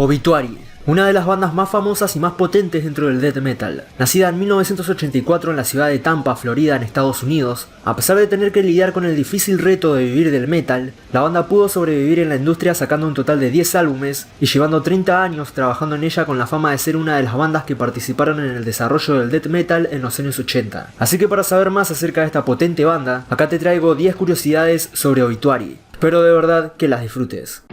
Obituary, una de las bandas más famosas y más potentes dentro del death metal. Nacida en 1984 en la ciudad de Tampa, Florida, en Estados Unidos, a pesar de tener que lidiar con el difícil reto de vivir del metal, la banda pudo sobrevivir en la industria sacando un total de 10 álbumes y llevando 30 años trabajando en ella con la fama de ser una de las bandas que participaron en el desarrollo del death metal en los años 80. Así que para saber más acerca de esta potente banda, acá te traigo 10 curiosidades sobre Obituary. Espero de verdad que las disfrutes.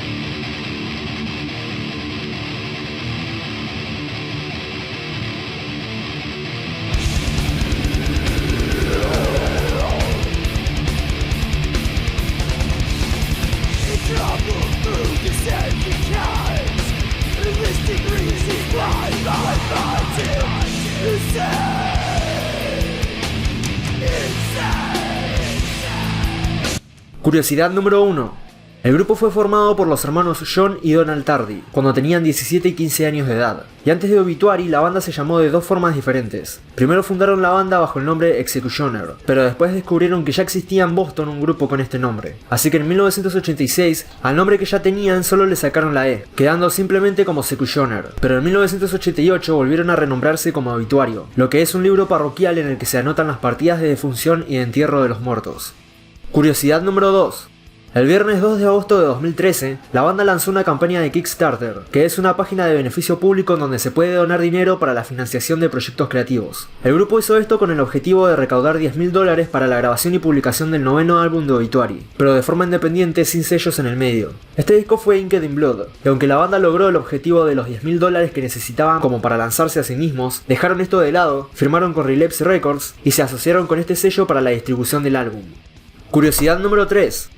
Curiosidad número 1. El grupo fue formado por los hermanos John y Donald Tardy, cuando tenían 17 y 15 años de edad. Y antes de Obituary, la banda se llamó de dos formas diferentes. Primero fundaron la banda bajo el nombre Executioner, pero después descubrieron que ya existía en Boston un grupo con este nombre. Así que en 1986, al nombre que ya tenían solo le sacaron la E, quedando simplemente como Executioner. Pero en 1988 volvieron a renombrarse como Obituario, lo que es un libro parroquial en el que se anotan las partidas de defunción y de entierro de los muertos. Curiosidad número 2. El viernes 2 de agosto de 2013, la banda lanzó una campaña de Kickstarter, que es una página de beneficio público en donde se puede donar dinero para la financiación de proyectos creativos. El grupo hizo esto con el objetivo de recaudar $10.000 para la grabación y publicación del noveno álbum de Obituary, pero de forma independiente sin sellos en el medio. Este disco fue Inked in Blood, y aunque la banda logró el objetivo de los $10.000 que necesitaban como para lanzarse a sí mismos, dejaron esto de lado, firmaron con Relapse Records y se asociaron con este sello para la distribución del álbum. Curiosidad número 3.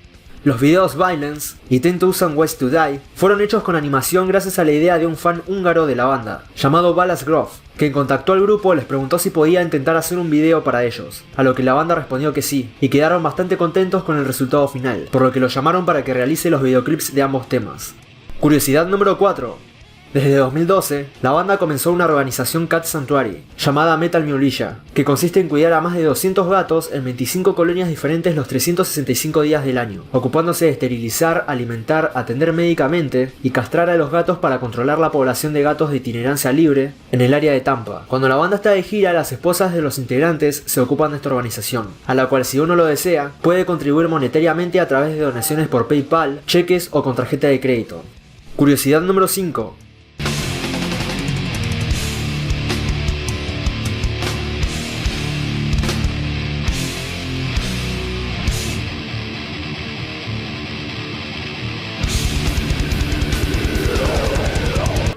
Los videos Violence y 10,000 Ways to Die fueron hechos con animación gracias a la idea de un fan húngaro de la banda, llamado Balázs Grof, quien contactó al grupo les preguntó si podía intentar hacer un video para ellos, a lo que la banda respondió que sí, y quedaron bastante contentos con el resultado final, por lo que lo llamaron para que realice los videoclips de ambos temas. Curiosidad número 4. Desde 2012, la banda comenzó una organización Cat Sanctuary, llamada Metal Miaulisha, que consiste en cuidar a más de 200 gatos en 25 colonias diferentes los 365 días del año, ocupándose de esterilizar, alimentar, atender médicamente y castrar a los gatos para controlar la población de gatos de itinerancia libre en el área de Tampa. Cuando la banda está de gira, las esposas de los integrantes se ocupan de esta organización, a la cual si uno lo desea, puede contribuir monetariamente a través de donaciones por PayPal, cheques o con tarjeta de crédito. Curiosidad número 5.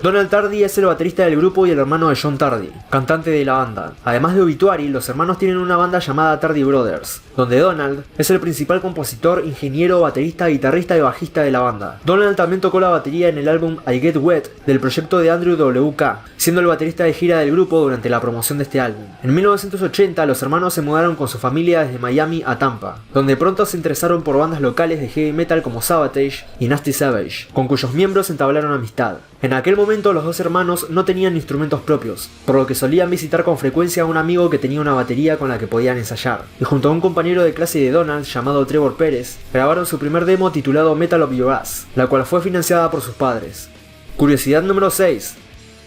Donald Tardy es el baterista del grupo y el hermano de John Tardy, cantante de la banda. Además de Obituary, los hermanos tienen una banda llamada Tardy Brothers, donde Donald es el principal compositor, ingeniero, baterista, guitarrista y bajista de la banda. Donald también tocó la batería en el álbum I Get Wet del proyecto de Andrew W.K., siendo el baterista de gira del grupo durante la promoción de este álbum. En 1980, los hermanos se mudaron con su familia desde Miami a Tampa, donde pronto se interesaron por bandas locales de heavy metal como Savatage y Nasty Savage, con cuyos miembros entablaron amistad. En aquel momento los dos hermanos no tenían instrumentos propios, por lo que solían visitar con frecuencia a un amigo que tenía una batería con la que podían ensayar, y junto a un compañero de clase de Donald llamado Trevor Pérez, grabaron su primer demo titulado Metal of Your Ass, la cual fue financiada por sus padres. Curiosidad número 6.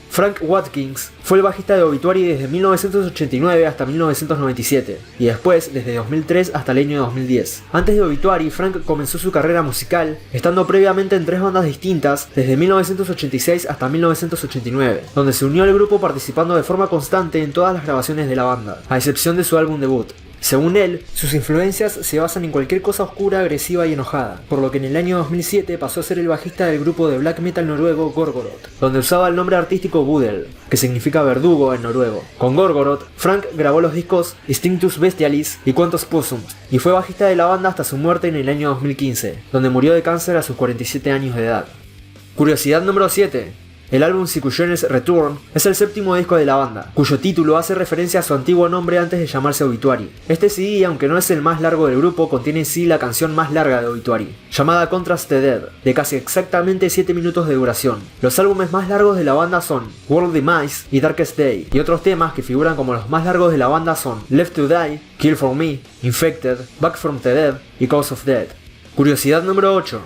Frank Watkins fue el bajista de Obituary desde 1989 hasta 1997, y después desde 2003 hasta el año 2010. Antes de Obituary, Frank comenzó su carrera musical, estando previamente en 3 bandas distintas desde 1986 hasta 1989, donde se unió al grupo participando de forma constante en todas las grabaciones de la banda, a excepción de su álbum debut. Según él, sus influencias se basan en cualquier cosa oscura, agresiva y enojada, por lo que en el año 2007 pasó a ser el bajista del grupo de black metal noruego Gorgoroth, donde usaba el nombre artístico Budel, que significa verdugo en noruego. Con Gorgoroth, Frank grabó los discos Instinctus Bestialis y Quantus Possum, y fue bajista de la banda hasta su muerte en el año 2015, donde murió de cáncer a sus 47 años de edad. Curiosidad número 7. El álbum Executioner's Return es el séptimo disco de la banda, cuyo título hace referencia a su antiguo nombre antes de llamarse Obituary. Este CD, aunque no es el más largo del grupo, contiene en sí la canción más larga de Obituary, llamada Contrast the Dead, de casi exactamente 7 minutos de duración. Los álbumes más largos de la banda son World Demise y Darkest Day, y otros temas que figuran como los más largos de la banda son Left to Die, Kill for Me, Infected, Back from the Dead y Cause of Death. Curiosidad número 8.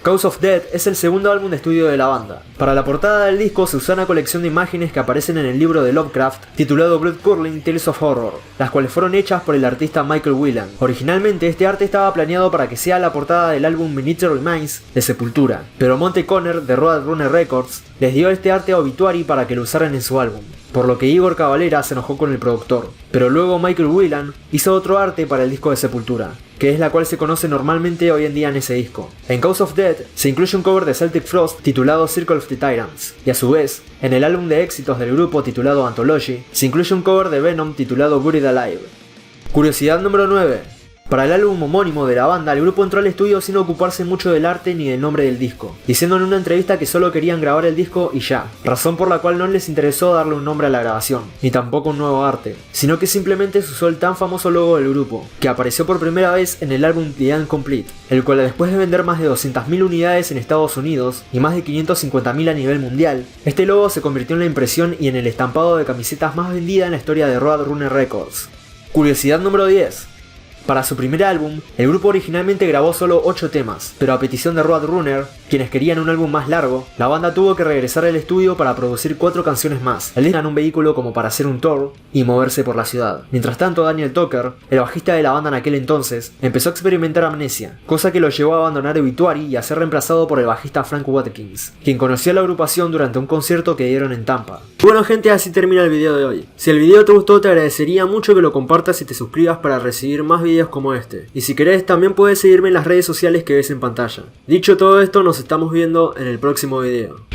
Cause of Death es el segundo álbum de estudio de la banda. Para la portada del disco se usa una colección de imágenes que aparecen en el libro de Lovecraft titulado Blood Curdling Tales of Horror, las cuales fueron hechas por el artista Michael Whelan. Originalmente este arte estaba planeado para que sea la portada del álbum Miniature Remains de Sepultura, pero Monte Conner de Roadrunner Records les dio este arte a Obituary para que lo usaran en su álbum, por lo que Igor Cavalera se enojó con el productor. Pero luego Michael Whelan hizo otro arte para el disco de Sepultura, que es la cual se conoce normalmente hoy en día en ese disco. En Cause of Death se incluye un cover de Celtic Frost titulado Circle of the Tyrants, y a su vez, en el álbum de éxitos del grupo titulado Anthology, se incluye un cover de Venom titulado Buried Alive. Curiosidad número 9. Para el álbum homónimo de la banda, el grupo entró al estudio sin ocuparse mucho del arte ni del nombre del disco, diciendo en una entrevista que solo querían grabar el disco y ya, razón por la cual no les interesó darle un nombre a la grabación, ni tampoco un nuevo arte, sino que simplemente se usó el tan famoso logo del grupo, que apareció por primera vez en el álbum The Incomplete, el cual después de vender más de 200.000 unidades en Estados Unidos y más de 550.000 a nivel mundial, este logo se convirtió en la impresión y en el estampado de camisetas más vendida en la historia de Roadrunner Records. Curiosidad número 10. Para su primer álbum, el grupo originalmente grabó solo 8 temas, pero a petición de Roadrunner, quienes querían un álbum más largo, la banda tuvo que regresar al estudio para producir 4 canciones más. Necesitaban un vehículo como para hacer un tour y moverse por la ciudad. Mientras tanto, Daniel Tucker, el bajista de la banda en aquel entonces, empezó a experimentar amnesia, cosa que lo llevó a abandonar Obituary y a ser reemplazado por el bajista Frank Watkins, quien conoció a la agrupación durante un concierto que dieron en Tampa. Bueno gente, así termina el video de hoy. Si el video te gustó, te agradecería mucho que lo compartas y te suscribas para recibir más videos como este. Y si querés, también puedes seguirme en las redes sociales que ves en pantalla. Dicho todo esto, nos estamos viendo en el próximo video.